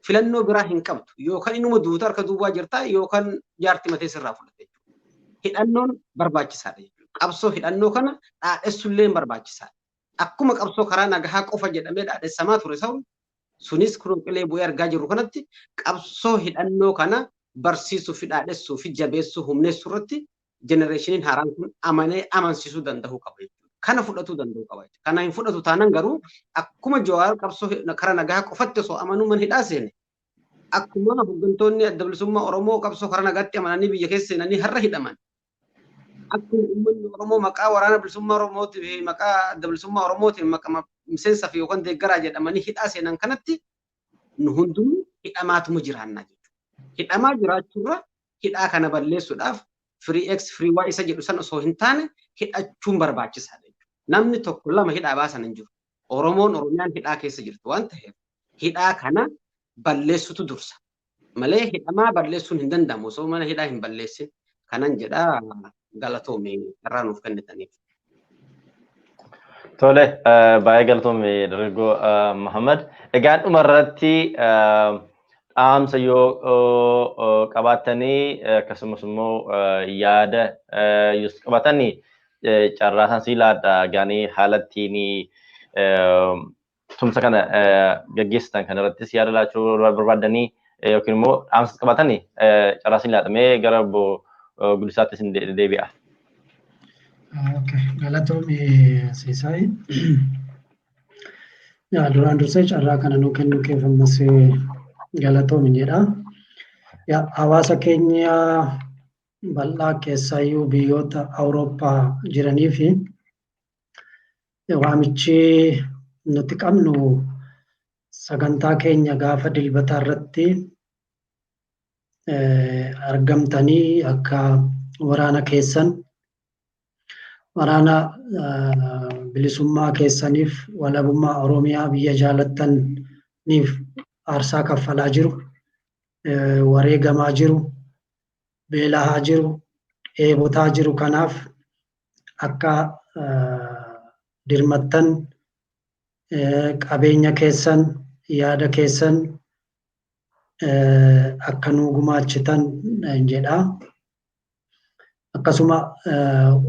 filannoo biraa hin qabdu. Yookaan inuma duuta harka duwwaa jirtaa yookaan jaartii matee sirraa fudhate jechuudha. Hidhannoon barbaachisaadha jechuudha. Qabsoo hidhannoo kana dhaadhessullee barbaachisaadha. Akkuma qabsoo karaa nagahaa qofa jedhamee dhaadhessamaa ture ta'u sunis kunuunqilee bu'ee argaa jirru kanatti qabsoo hidhannoo kana barsiisuu fi dhaadhessuu fi jabeessuu humneessuu irratti jenereeshiniin haaraan kun amanee amansiisuu danda'uu qaba jechuudha. Kana fudhatuu danda'uu qaba jechuudha. Kana hin fudhatu taanaan garuu akkuma Jawaar qabsoo karaa nagahaa qofatti osoo amanuu man hidhaa seene akkuma hooggantoonni adda bilisummaa Oromoo qabsoo karaa nagaatti amananii biyya keessa seenanii har'a hidhaman. Akkuma uummanni Oromoo maqaa waraana bilisummaa Oromootii fi maqaa adda bilisummaa Oromootiin maqaa miseensa fi yookaan deeggaraa jedhamanii hidhaa seenan kanatti nu hundumuu hidhamaatuma jiraannaa jechuudha. Hidhamaa jiraachuurra hidhaa kana balleessuudhaaf free X free Y isa jedhu san osoo hin taane hidhachuun barbaachisaadha jechuudha. Namni tokko lama hidhaa baasan hin jiru. Oromoon Oromiyaan hidhaa keessa jirtu waan ta'eef hidhaa kana balleessutu dursa. Malee hidhamaa balleessuun hin danda'amu osoo mana hidhaa hin balleessin kanan jedhaa galatoomee irraa nuuf kennitaniif. Tole, baay'ee galatoomee dargaggoo Muhammad. Egaan dhumarratti dhaamsa yoo qabaatanii akkasumas immoo yaada yoo qabaatanii carraasaan siilaadha gaanii haalattiin tumsa kana gaggeessitan kanarrattis yaada laachuu barbaadanii yookiin immoo dhaamsa qabaatanii carraasaan siilaadhamee gara gudisaattis hin deebi'a. Okay, galatoomii Siisaay. Duraan dursee carraa kana nuu kennu keef ammas galatoomi jedha. Hawaasa keenya bal'aa keessaayyuu biyyoota Awurooppaa jiranii fi waamichi nuti qabnu sagantaa keenya gaafa dilbataa irratti argamtanii akka waraana keessan waraana bilisummaa keessaniif walabummaa Oromiyaa biyya jaalattaniif aarsaa kaffalaa jiru, wareegamaa jiru, beelahaa jiru, dheebotaa jiru kanaaf akka dirmattan qabeenya keessan, yaada keessan akka nuu gumaachitan jedha. Akkasuma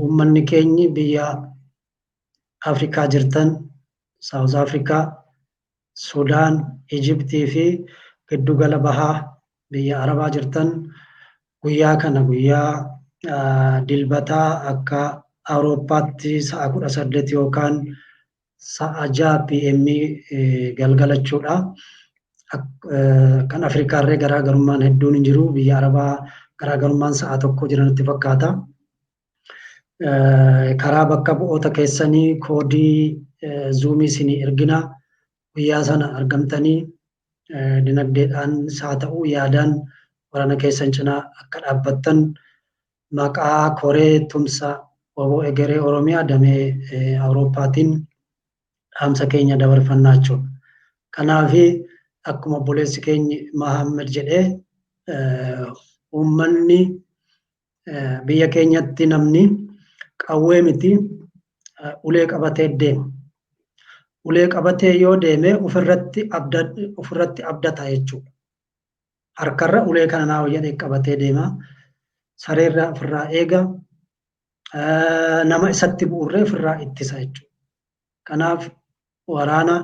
uummanni keenyi biyya Afrikaa jirtan, Saawuz Afrikaa, Sudaan, Ijiptii fi giddugala bahaa biyya Arabaa jirtan guyyaa kana guyyaa dilbataa akka Awurooppaatti sa'a 18 yookaan sa'a 6 PM galgalachuudha. Kan Afrikaarree garaagarummaan hedduun hin jiru. Biyya Arabaa garaagarummaan sa'a tokko jiranitti fakkaata. Karaa bakka bu'oota keessanii koodii zuumii isinii ergina. Guyyaa sana argamtanii dinagdeedhaan haa ta'u yaadaan waraana keessan cinaa akka dhaabbattan maqaa koree tumsa waboo egeree Oromiyaa damee Awurooppaatiin dhaamsa keenya dabarfannaa jechuudha. Kanaaf akkuma obboleessi keenya Mahammed jedhee uummanni biyya keenyatti namni qawwee miti ulee qabatee deema. Ulee qabatee yoo deeme ofirratti abdata jechuudha. Harkarra ulee kana naa jedhee qabatee deema. Sareerraa ofirraa eega. Nama isatti bu'urree ofirraa ittisa jechuudha. Kanaaf waraana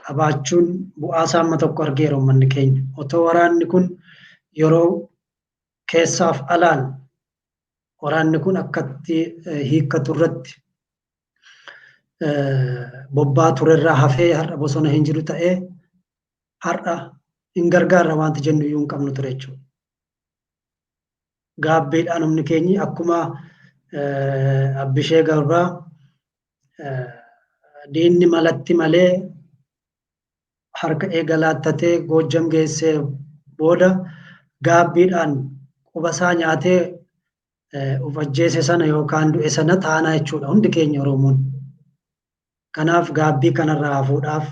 qabaachuun bu'aa isaa amma tokko argeera uummanni keenya. Otoo waraanni kun yeroo keessaaf alaan waraanni kun akkatti hiikkatu irratti bobbaa turerraa hafee har'a bosona hin jiru ta'ee har'a hin gargaarra wanti jennu iyyuu hin qabnu ture jechuudha. Gaabbiidhaan humni keenyi akkuma Abbishee Garbaa diinni malatti malee harka eegalaattatee Goojjam geessee booda gaabbiidhaan qubasaa nyaatee of ajjeese sana yookaan du'e sana taanaa jechuudha hundi keenya Oromoon. Kanaaf gaabbii kanarraa hafuudhaaf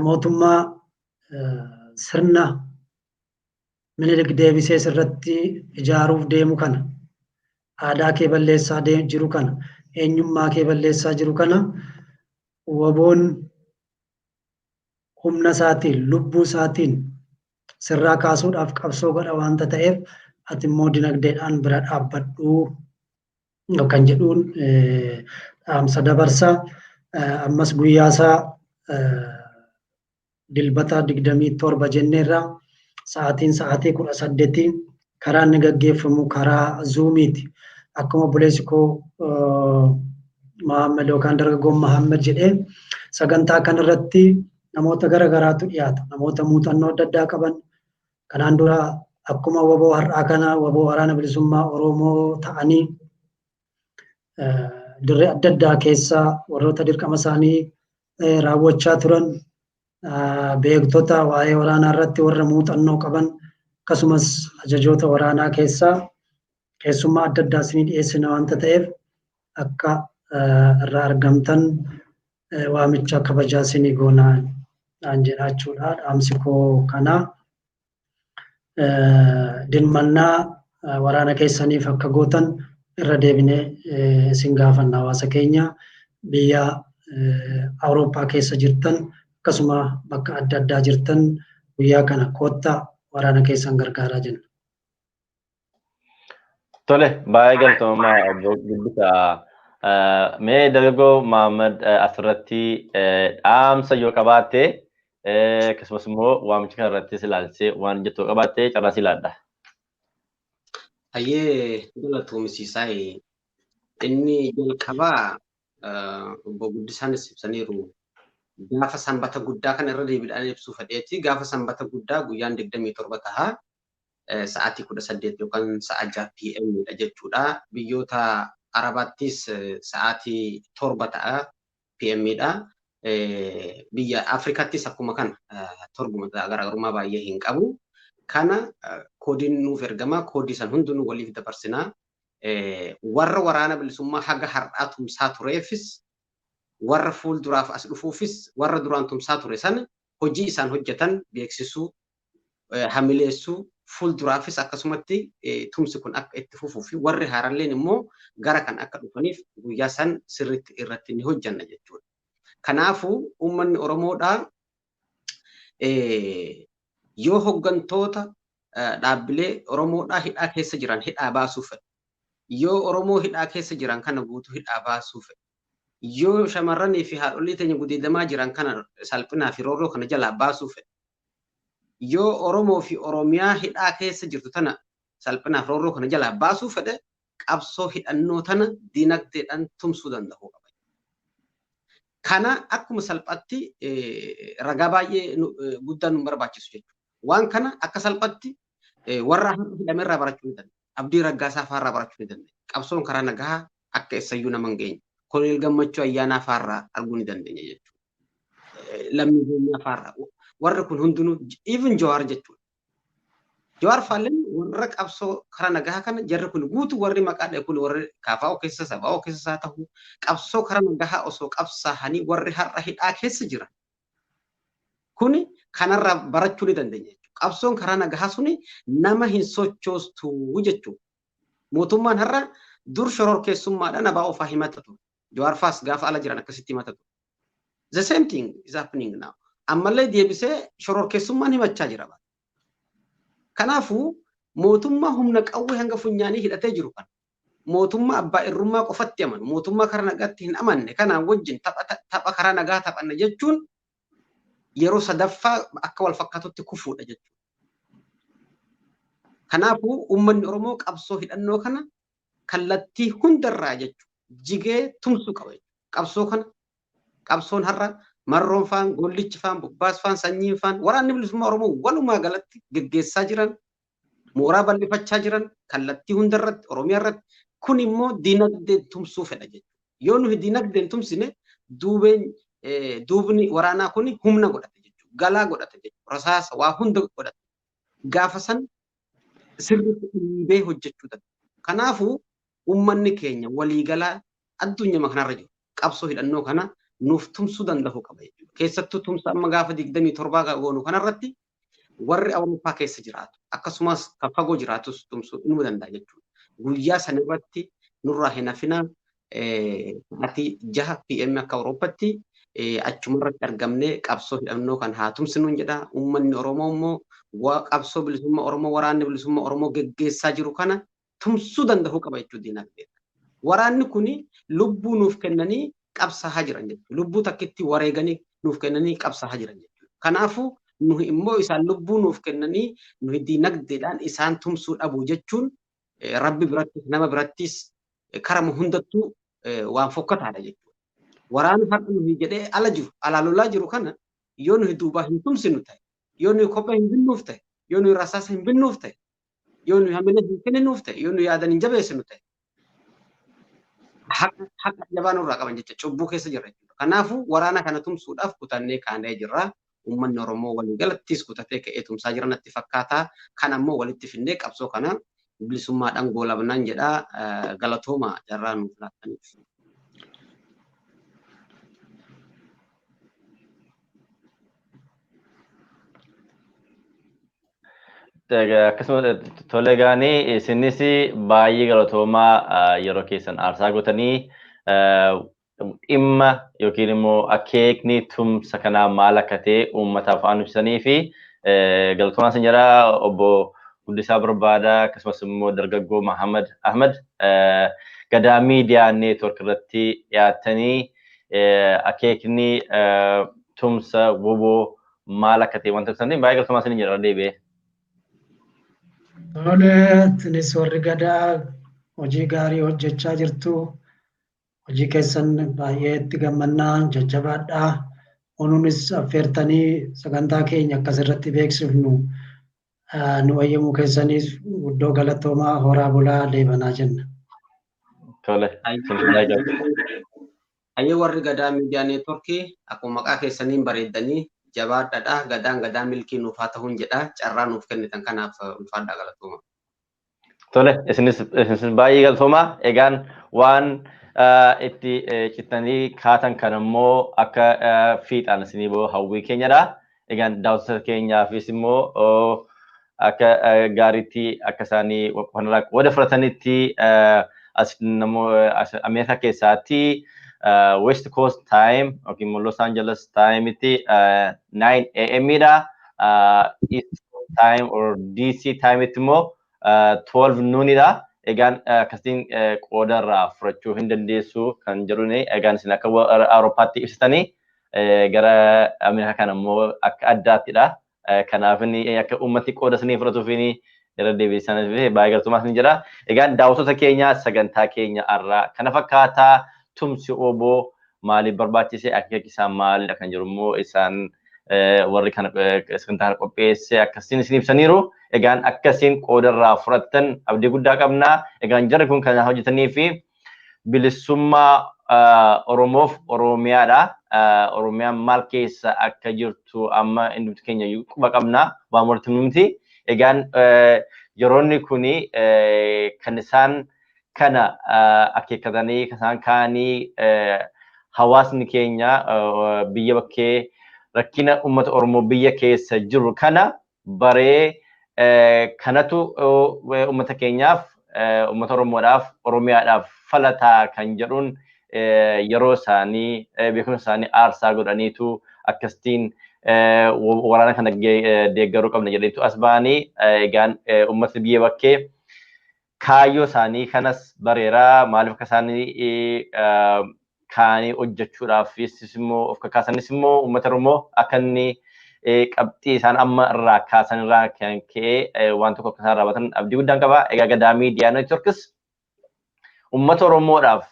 mootummaa sirna Minilik deebisee sirratti ijaaruuf deemu kana aadaa kee balleessaa jiru kana eenyummaa kee balleessaa jiru kana waboon humna isaatiin lubbuu isaatiin sirraa kaasuudhaaf qabsoo godha waanta ta'eef ati immoo dinagdeedhaan bira dhaabbadhu kan jedhuun dhaamsa dabarsaa. Ammas guyyaasaa dilbata 27 jenneerraa sa'aatiin 18 karaa inni gaggeeffamu karaa zuumiiti. Akkuma obboleessi koo Mahammed yookaan dargaggoon Mahammed jedhee sagantaa kanarratti namoota garaagaraatu dhiyaata. Namoota muuxannoo adda addaa qaban kanaan dura akkuma waboo har'aa kana waboo waraana bilisummaa Oromoo ta'anii dirree adda addaa keessaa warroota dirqama isaanii raawwachaa turan beektota waa'ee waraanaa irratti warra muuxannoo qaban akkasumas ajajoota waraanaa keessaa keessummaa adda addaa isinii dhiyeessina waanta ta'eef akka irraa argamtan waamicha kabajaa isinii goonaa jedha jechuudha. Dhaamsi koo kana dirmannaa waraana keessaniif akka gootan irra deebinee isin gaafanna. Hawaasa keenya biyya Awurooppaa keessa jirtan akkasuma bakka adda addaa jirtan guyyaa kana koottaa waraana keessan gargaaraa jenna. Tole, baay'ee galatooma obbo Guddisaa. Mee dargaggoo Mahammed asirratti dhaamsa yoo qabaatte akkasumas immoo waamicha kana irrattis ilaalchisee waan jettu qabaatte carraa si laadha. Hayyee galatoomsiisaa inni jalqabaa obbo Guddisaanis ibsaniiru. Gaafa sanbata guddaa kana irra deebiidhaan ibsuu fedheeti. Gaafa sanbata guddaa guyyaan 27 tahaa sa'aatii 18 yookaan sa'a 6 PM dha jechuudha. Biyyoota Arabaattis sa'aatii 7 ta'a PM dha. Biyya Afrikaattis akkuma kana 7 ta'a garaagarummaa baay'ee hin qabu. Kana koodiin nuuf ergama. Koodii san hundinuu waliif dabarsinaa. Warra waraana bilisummaa haga har'aa tumsaa tureefis warra fuulduraaf as dhufuufis warra duraan tumsaa ture sana hojii isaan hojjetan beeksisuu hamileessuu fuulduraafis akkasumatti tumsi kun akka itti fufuu fi warri haaralleen immoo gara kan akka dhufaniif guyyaa san sirriitti irratti ni hojjanna jechuudha. Kanaafuu uummanni Oromoodhaa yoo hoggantoota dhaabbilee Oromoodhaa hidhaa keessa jiran hidhaa baasuu fedhe, yoo Oromoo hidhaa keessa jiran kana guutuu hidhaa baasuu fedhe, yoo shamarranii fi haadholii teenya gudeedamaa jiran kana salphinaa fi roorroo kana jalaa baasuu fedhe, yoo Oromoo fi Oromiyaa hidhaa keessa jirtu tana salphinaa fi roorroo kana jalaa baasuu fedhe qabsoo hidhannoo tana dinagdeedhaan tumsuu danda'uu qaba. Kana akkuma salphatti ragaa baay'ee guddaan nu barbaachisu jechuudha. Waan kana akka salphatti warra hidhamerraa barachuu ni danda'a. Abdii Raggaasaa faarraa barachuu ni danda'a. Qabsoon karaa nagaa akka eessayyuu nama hin geenye. Koloneel Gammachuu ayyaanaa faarraa arguu ni dandeenya jechuudha. Lammii Beenyaa faarraa warri kun hundinuu even Jawaar jechuudha. Jawaar Faalleen warra qabsoo karaa nagaa kana jarri kun guutuu warri maqaa kun warri KFO keessa SBO keessa ta'u qabsoo karaa nagaa osoo qabsaa'anii warri har'a hidhaa keessa jiran. Kuni kanarraa barachuu ni dandeenya. Qabsoon karaa nagaa suni nama hin sochoostu jechuudha. Mootummaan har'a dur shororkeessummaadhaan abaa ofaa himata ture. Jawaar Faas gaafa ala jiran akkasitti himata ture. The same thing is happening now. Ammallee deebisee shororkeessummaan himachaa jira. Kanaafuu mootummaa humna qawwee hanga funyaanii hidhatee jiru kan mootummaa abbaa irrummaa qofatti amanu mootummaa karaa nagaatti hin amanne kanaan wajjin tapha karaa nagaa taphanna jechuun yeroo sadaffaa akka wal fakkaatutti kufuudha jechuudha. Kanaafuu uummanni Oromoo qabsoo hidhannoo kana kallattii hundarraa jechuudha jigee tumsuu qaba jechuudha. Qabsoo kana qabsoon har'a marroon faan gollichi faan bubbaas faan sanyiin faan waraanni bilisummaa Oromoo walumaa galatti geggeessaa jiran mooraa bal'ifachaa jiran kallattii hundarratti Oromiyaa irratti kun immoo diinagdeen tumsuu fedha jechuudha. Yoo nuyi diinagdeen tumsine duubni waraanaa kun humna godhate jechuudha. Galaa godhate jechuudha. Rasaasa waa hunda godhate. Gaafa san sirriitti dhiibee hojjechuu danda'a. Kanaafuu uummanni keenya waliigalaa addunyaa kanarra jiru qabsoo hidhannoo kana nuuf tumsuu danda'u qaba jechuudha. Keessattuu tumsa amma gaafa 27 goonu kanarratti warri Awurooppaa keessa jiraatu akkasumas kan fagoo jiraatus tumsuu ni danda'a jechuudha. Guyyaa sana irratti nurraa hin hafina ati 6 PM akka Awurooppaatti achuma irratti argamnee qabsoo hidhannoo kan haa tumsinuun jedha. Uummanni Oromoo immoo qabsoo bilisummaa Oromoo waraanni bilisummaa Oromoo geggeessaa jiru kana tumsuu danda'u qaba jechuudha diinagdee. Waraanni kuni lubbuu nuuf kennanii qabsaa'aa jiran jechuudha. Lubbuu takkitti wareeganii nuuf kennanii qabsaa'aa jiran jechuudha. Kanaafuu nuyi immoo isaan lubbuu nuuf kennanii nuyi diinagdeedhaan isaan tumsuu dhabu jechuun rabbi birattis nama birattis karama hundattuu waan fokkataadha jechuudha. Waraana har'a nuyi jedhee ala jiru alaalolaa jiru kana yoo nuyi duubaa hin tumsinu ta'e yoo nuyi kophee hin binnuuf ta'e yoo nuyi rasaasa hin binnuuf ta'e yoo nuyi hamina hin kenninuuf ta'e yoo nuyi yaadan hin jabeessinu ta'e haqa jabaa nurraa qaban jecha cubbuu keessa jirra jechuudha. Kanaafuu waraana kana tumsuudhaaf kutannee kaanee jirra. Uummanni Oromoo waliigalattis kutatee ka'ee tumsaa jiran natti fakkaata. Kan ammoo walitti fidnee qabsoo kana bilisummaadhaan goolabnaan jedha galatooma jarraa nuuf laattaniif. Akkasuma tole gaanii isinis baay'ee galatoomaa yeroo keessan aarsaa gootanii dhimma yookiin immoo akeekni tumsa kanaa maal akka ta'e uummataaf waan ibsanii fi galatoomaa isin jedha obbo Guddisaa Barbaadaa akkasumas immoo dargaggoo Mahammad Ahmad Gadaa Miidiyaa Neetwoork irratti dhiyaatanii akeekni tumsa WBO maal akka ta'e wanta ibsanii baay'ee galatoomaa isin jedha deebi'ee. Tole, isinis warri Gadaa hojii gaarii hojjechaa jirtu. Hojii keessan baay'ee itti gammannaa jajjabaadhaa. Onuunis affeertanii sagantaa keenya akkasirratti beeksifnu nu eeyyamuu keessaniif guddoo galatoomaa horaa bulaa deebanaa jenna. Tole, Ayyee warri Gadaa Miidiyaa Neetwoorkii akkuma maqaa keessaniin bareeddanii jabaadhaadha. Gadaa milkii nuuf haa ta'uun jedha. Carraa nuuf kennitan kanaaf ulfaadhaa galatooma. Tole, isinis baay'ee galatoomaa. Egaan waan itti cittanii kaatan kan immoo akka fiixaan isinii boo hawwii keenyadha. Egaan daawwattoota keenyaafis immoo akka gaariitti akka isaanii wada fudhatanitti as Ameerikaa keessaatti West Coast time yookiin Los Angeles time itti 9 AM dha. East time or DC time itti immoo 12 noon dha. Egaan akkasiin qoodarraa fudhachuu hin dandeessu kan jedhuni egaan isin akka Awurooppaatti ibsitanii gara Ameerikaa kana immoo akka addaattidha. Kanaaf akka uummati qooda isinii fudhatuufini irra deebiisaniif baay'ee galatoomaa isin jedha. Egaan daawwattoota keenya sagantaa keenya irraa kana fakkaataa tumsi WBO maaliif barbaachise akeekni isaa maalidha kan jedhu immoo isaan warri kana sagantaa qopheesse akkasiin isin ibsaniiru. Egaan akkasiin qoodarraa fudhattan abdii guddaa qabna. Egaan jarri kun kan hojjetanii fi bilisummaa Oromoof Oromiyaadha. Oromiyaan maal keessa akka jirtu amma hundumti keenya quba qabna waan walitti himnuti. Egaan yeroonni kuni kan isaan kana akeekatanii kan isaan kaanii hawaasni keenya biyya bakkee rakkina uummata Oromoo biyya keessa jiru kana baree kanatu uummata keenyaaf uummata Oromoodhaaf Oromiyaadhaaf falataa kan jedhuun yeroo isaanii beekumsa isaanii aarsaa godhaniitu akkasitiin waraana kana deeggaruu qabna jedhaniitu as ba'anii egaan uummatni biyya bakkee kaayyoo isaanii kanas bareeraa maaliif akka isaanii kaanii hojjechuudhaafis immoo of kakaasanis immoo uummata Oromoo akka inni qabxii isaan amma irraa kaasan irraa kan ka'ee waan tokko akka isaan raawwatan abdii guddaan qaba. Egaa Gadaa Miidiyaa Neetworkis uummata Oromoodhaaf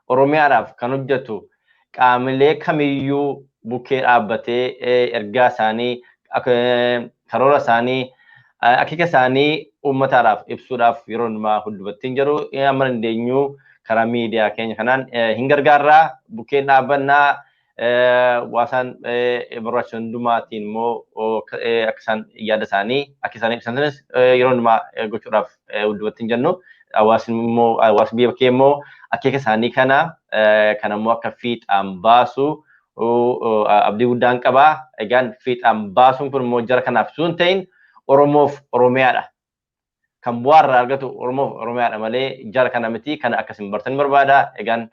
Oromiyaadhaaf kan hojjetu qaamilee kamiyyuu bukkee dhaabbatee ergaa isaanii karoora isaanii akeeka isaanii uummataadhaaf ibsuudhaaf yeroo hundumaa hundumattiin jiru amma dandeenyu karaa miidiyaa keenya kanaan hin gargaarraa bukkeen dhaabbannaa waasaan barbaachisu hundumaatiin immoo akka isaan yaada isaanii akka isaan ibsanis yeroo hundumaa gochuudhaaf hundumattiin jennu hawaasni immoo hawaasni biyya bakkee immoo akeeka isaanii kana immoo akka fiixaan baasu abdii guddaan qabaa. Egaan fiixaan baasuun kun immoo jara kanaaf osoo hin ta'in Oromoof Oromiyaadha. Kan bu'aa irraa argatu Oromoof Oromiyaadha malee jara kana miti kana akkasiin bartan barbaada. Egaan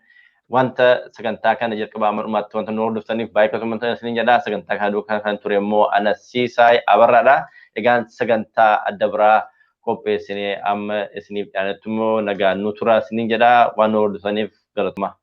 wanta sagantaa kana jalqabaa dhumaatti wanta nu hordoftaniif baay'ee akkasuma isiniin jedha. Sagantaa kana duukaa kan ture immoo ana Siisaay Abarraadha. Egaan sagantaa adda biraa qopheessinee amma isiniif dhiyaannetti immoo nagaan nu tura isiniin jedha. Waan nu hordoftaniif galatuma.